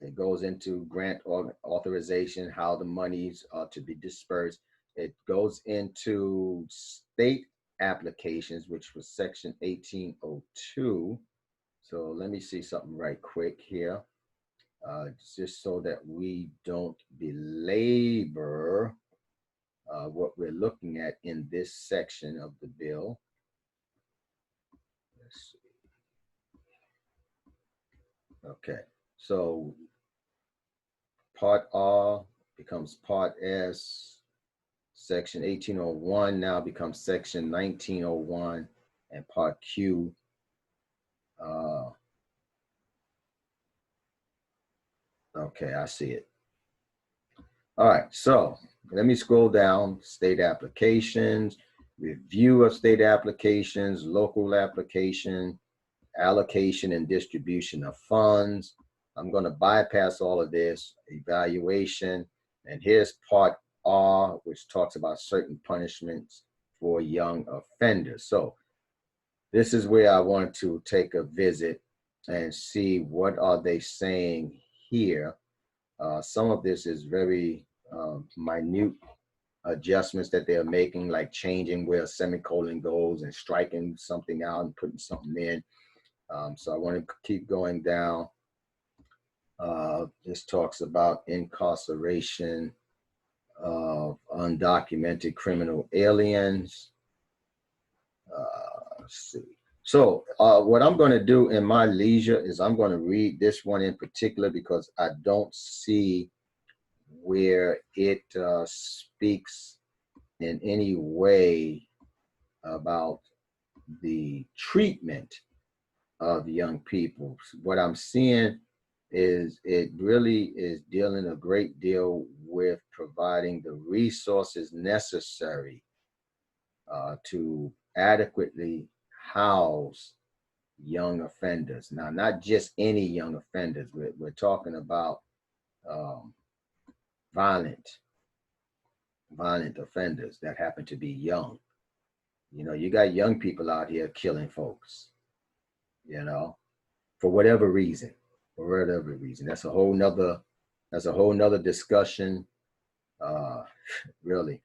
It goes into grant authorization, how the monies are to be dispersed. It goes into state applications, which was Section 1802. So let me see something right quick here. Just so that we don't belabor what we're looking at in this section of the bill. Let's see. Okay, so Part R becomes Part S. Section 1801 now becomes Section 1901, and Part Q okay, I see it. All right, so let me scroll down. State applications, review of state applications, local application, allocation and distribution of funds. I'm going to bypass all of this, evaluation, and here's Part R, which talks about certain punishments for young offenders. So this is where I want to take a visit and see what are they saying here. Some of this is very minute adjustments that they're making, like changing where a semicolon goes and striking something out and putting something in. So I want to keep going down. This talks about incarceration of undocumented criminal aliens. Let's see. So what I'm going to do in my leisure is I'm going to read this one in particular because I don't see where it speaks in any way about the treatment of young people. What I'm seeing is it really is dealing a great deal with providing the resources necessary to adequately house young offenders. Now, not just any young offenders. We're talking about um, violent offenders that happen to be young. You know, you got young people out here killing folks, you know, for whatever reason, That's a whole nother discussion, really.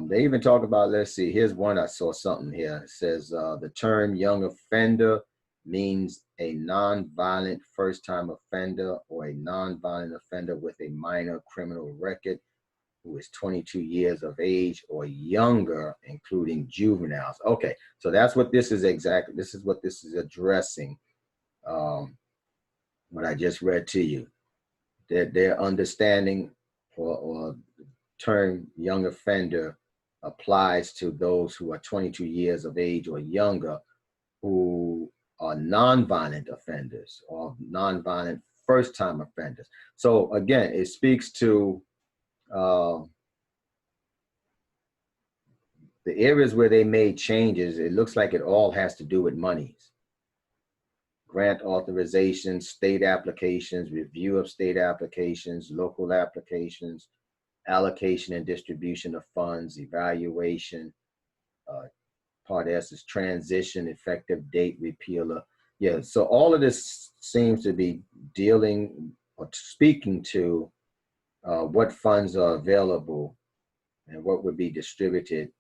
They even talk about, let's see, here's one, I saw something here. It says the term young offender means a non-violent first-time offender or a non-violent offender with a minor criminal record who is 22 years of age or younger, including juveniles. Okay, so that's what this is exactly. This is what this is addressing, what I just read to you. Their understanding or term young offender applies to those who are 22 years of age or younger who are nonviolent offenders or nonviolent first-time offenders. So again, it speaks to the areas where they made changes. It looks like it all has to do with monies. Grant authorization, state applications, review of state applications, local applications, allocation and distribution of funds, evaluation. Part S is transition, effective date, repealer. Yeah, so all of this seems to be dealing or speaking to what funds are available and what would be distributed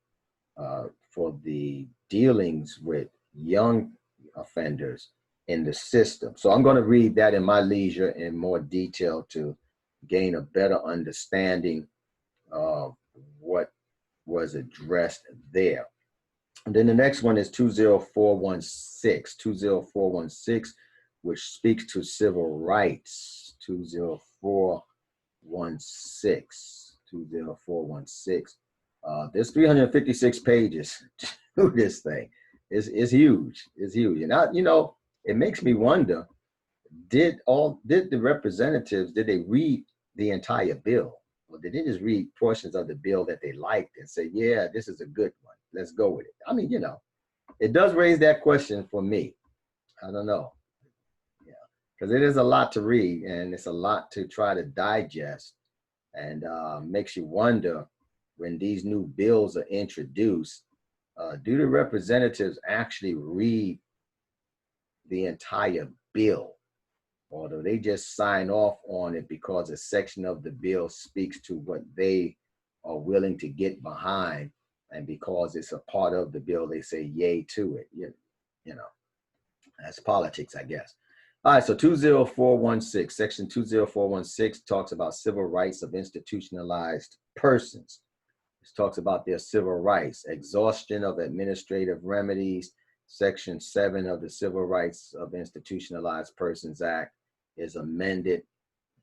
for the dealings with young offenders in the system. So I'm going to read that in my leisure in more detail to gain a better understanding of what was addressed there. And then the next one is 20416, which speaks to civil rights. 20416. There's 356 pages to this thing. It's huge. It's huge. And you know, it makes me wonder, did the representatives, did they read the entire bill? Or did they just read portions of the bill that they liked and say, yeah, this is a good one, let's go with it? I mean, you know, it does raise that question for me. I don't know. Yeah, because it is a lot to read and it's a lot to try to digest, and makes you wonder, when these new bills are introduced, do the representatives actually read the entire bill? Or do they just sign off on it because a section of the bill speaks to what they are willing to get behind, and because it's a part of the bill, they say yay to it? You know, that's politics, I guess. All right, so 20416, section 20416 talks about civil rights of institutionalized persons. It talks about their civil rights, exhaustion of administrative remedies. Section 7 of the Civil Rights of Institutionalized Persons Act is amended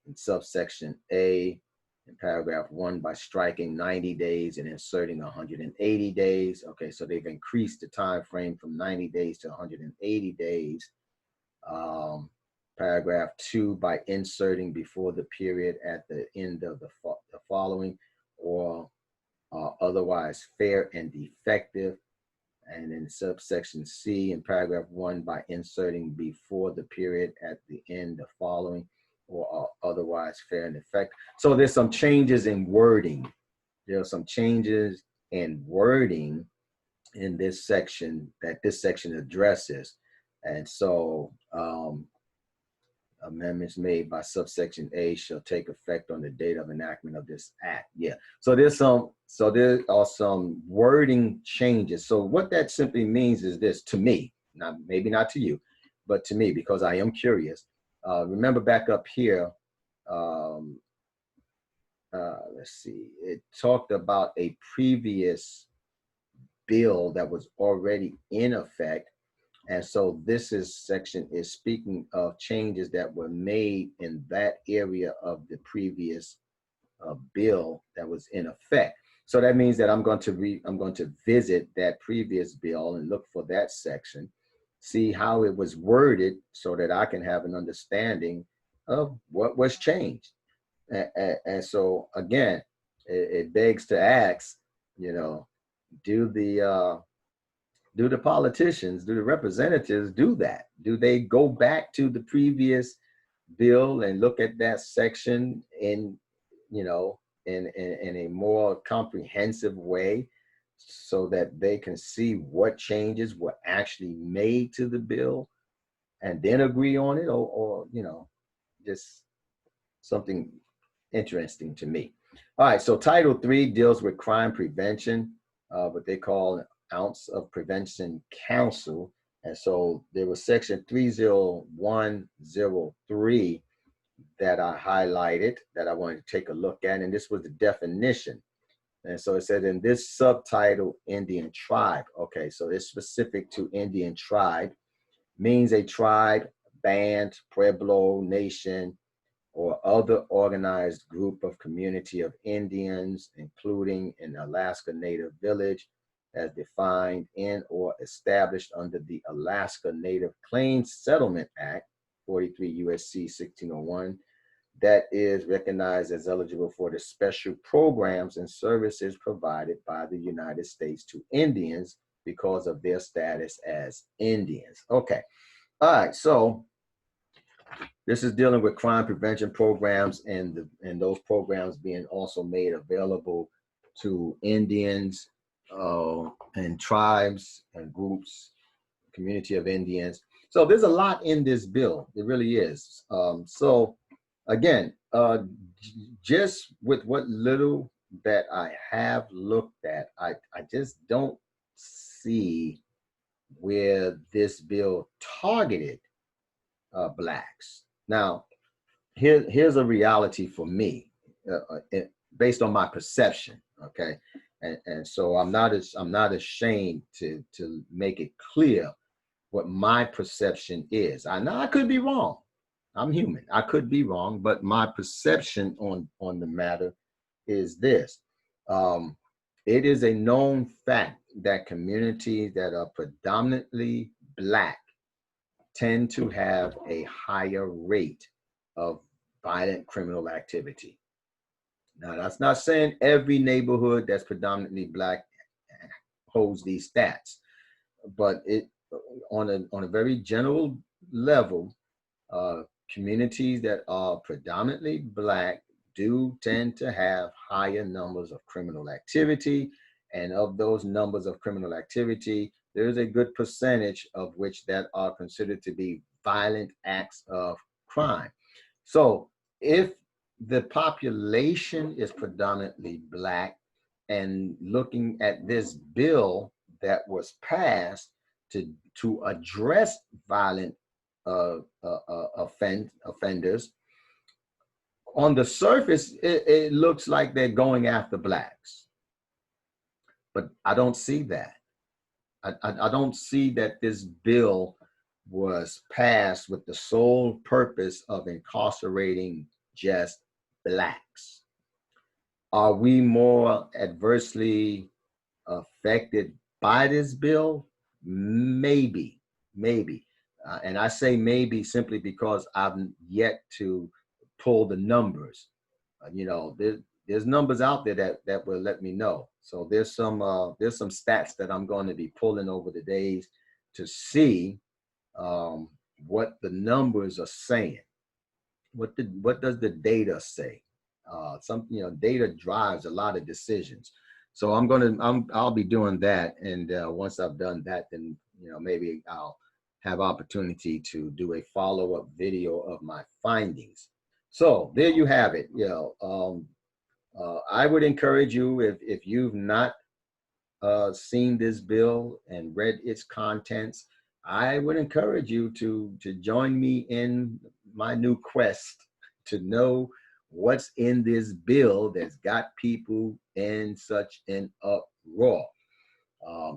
in subsection A in paragraph 1 by striking 90 days and inserting 180 days. Okay, so they've increased the time frame from 90 days to 180 days. Paragraph 2 by inserting before the period at the end of the following or otherwise fair and effective. And in subsection C in paragraph 1 by inserting before the period at the end of following or otherwise fair and effective. So there's some changes in wording. There are some changes in wording in this section that this section addresses. And so amendments made by subsection A shall take effect on the date of enactment of this act. Yeah. So there are some wording changes. So what that simply means is this, to me, maybe not to you, but to me, because I am curious, remember back up here, um, let's see, it talked about a previous bill that was already in effect. And so this section is speaking of changes that were made in that area of the previous bill that was in effect. So that means that I'm going to visit that previous bill and look for that section, see how it was worded so that I can have an understanding of what was changed. And so again, it begs to ask, you know, do the politicians, do the representatives do that? Do they go back to the previous bill and look at that section in, you know, in a more comprehensive way so that they can see what changes were actually made to the bill and then agree on it, or you know, just something interesting to me. All right, so Title III deals with crime prevention, what they call an ounce of prevention council. And so there was section 30103 that I highlighted that I wanted to take a look at, and this was the definition. And so it said in this subtitle, Indian tribe. Okay, so it's specific to Indian tribe, means a tribe, band, pueblo, nation, or other organized group of community of Indians, including an Alaska Native village, as defined in or established under the Alaska Native Claims Settlement Act, 43 U.S.C. 1601, that is recognized as eligible for the special programs and services provided by the United States to Indians because of their status as Indians. Okay, all right, so this is dealing with crime prevention programs and those programs being also made available to Indians and tribes and groups, community of Indians. So there's a lot in this bill. It really is. So again, just with what little that I have looked at, I just don't see where this bill targeted blacks. Now, here's a reality for me, based on my perception. Okay, and so I'm not ashamed to make it clear what my perception is. I know I could be wrong. I'm human. I could be wrong, but my perception on the matter is this. It is a known fact that communities that are predominantly Black tend to have a higher rate of violent criminal activity. Now, that's not saying every neighborhood that's predominantly Black holds these stats, but it on a very general level, communities that are predominantly Black do tend to have higher numbers of criminal activity. And of those numbers of criminal activity, there's a good percentage of which that are considered to be violent acts of crime. So if the population is predominantly Black, and looking at this bill that was passed to address violent offenders, on the surface, it looks like they're going after Blacks. But I don't see that. I don't see that this bill was passed with the sole purpose of incarcerating just Blacks. Are we more adversely affected by this bill? Maybe. And I say maybe simply because I've yet to pull the numbers. You know, there's numbers out there that will let me know. So there's some stats that I'm going to be pulling over the days to see what the numbers are saying. What does the data say? Data drives a lot of decisions. So I'll be doing that, and once I've done that, then maybe I'll have opportunity to do a follow-up video of my findings. So there you have it. I would encourage you, if you've not seen this bill and read its contents, I would encourage you to join me in my new quest to know what's in this bill that's got people in such an uproar.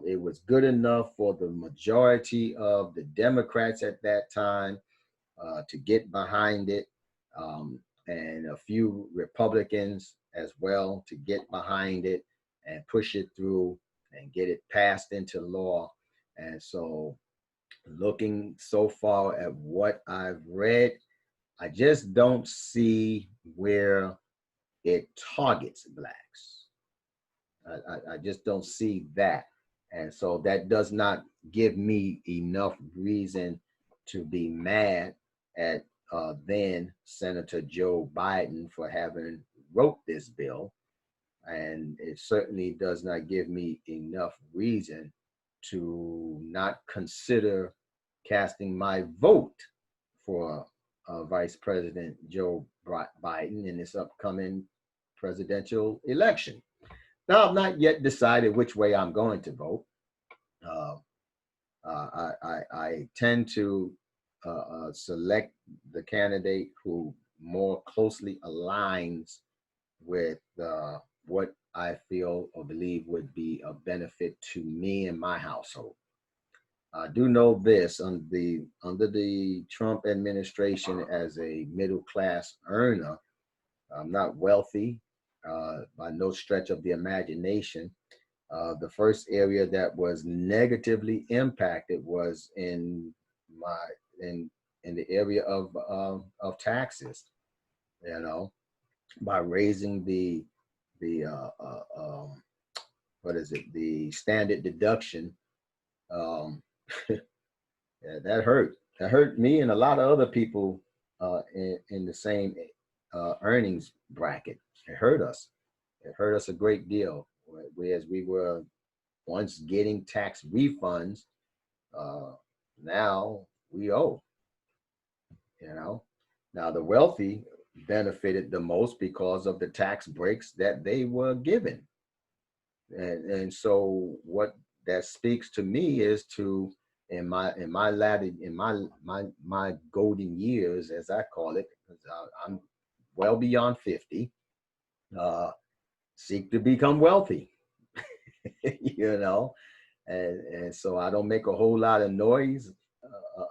It was good enough for the majority of the Democrats at that time to get behind it, and a few Republicans as well to get behind it and push it through and get it passed into law. And so, looking so far at what I've read, I just don't see where it targets blacks. I just don't see that. And so that does not give me enough reason to be mad at then Senator Joe Biden for having wrote this bill. And it certainly does not give me enough reason to not consider casting my vote for Vice President Joe Biden in this upcoming presidential election. Now, I've not yet decided which way I'm going to vote. Uh, I tend to select the candidate who more closely aligns with what I feel or believe would be a benefit to me and my household. I do know this under the Trump administration, as a middle class earner, I'm not wealthy by no stretch of the imagination. The first area that was negatively impacted was my in the area of taxes. You know, by raising the what is it, the standard deduction. Um, yeah, that hurt. That hurt me and a lot of other people in the same earnings bracket. It hurt us. It hurt us a great deal. Whereas we were once getting tax refunds, uh, now we owe. You know, now the wealthy benefited the most because of the tax breaks that they were given, and so what that speaks to me is to in my latter in my golden years, as I call it, because I'm well beyond 50, uh, seek to become wealthy. you know, and so I don't make a whole lot of noise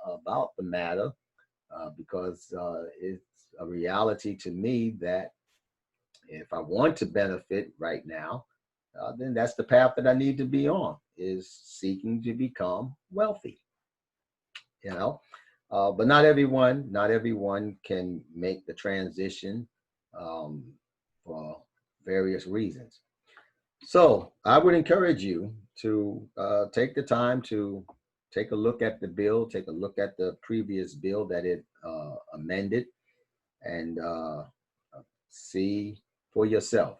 about the matter because it's a reality to me that if I want to benefit right now, then that's the path that I need to be on, is seeking to become wealthy. You know, but not everyone can make the transition um, for various reasons. So I would encourage you to take the time to take a look at the bill, take a look at the previous bill that it amended, and see for yourself.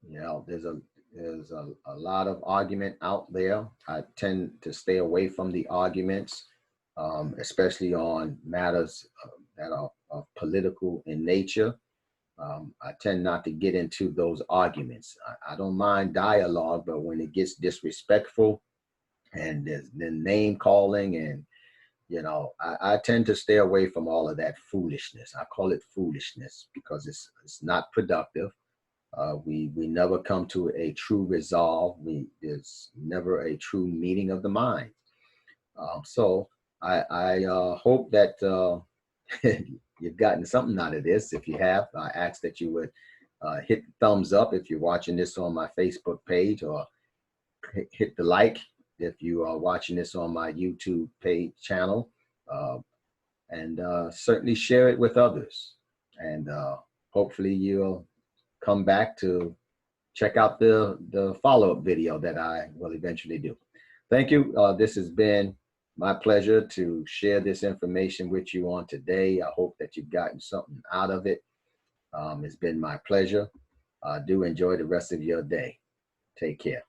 You know, there's a lot of argument out there. I tend to stay away from the arguments, especially on matters that are political in nature. I tend not to get into those arguments. I don't mind dialogue, but when it gets disrespectful and there's the name calling, and I tend to stay away from all of that foolishness. I call it foolishness because it's not productive. We never come to a true resolve. There's never a true meeting of the mind. So I hope that you've gotten something out of this. If you have, I ask that you would hit the thumbs up if you're watching this on my Facebook page, or hit the like if you are watching this on my YouTube page channel, uh, and certainly share it with others. And hopefully you'll come back to check out the follow-up video that I will eventually do. Thank you. This has been my pleasure to share this information with you on today. I hope that you've gotten something out of it. It's been my pleasure. Do enjoy the rest of your day. Take care.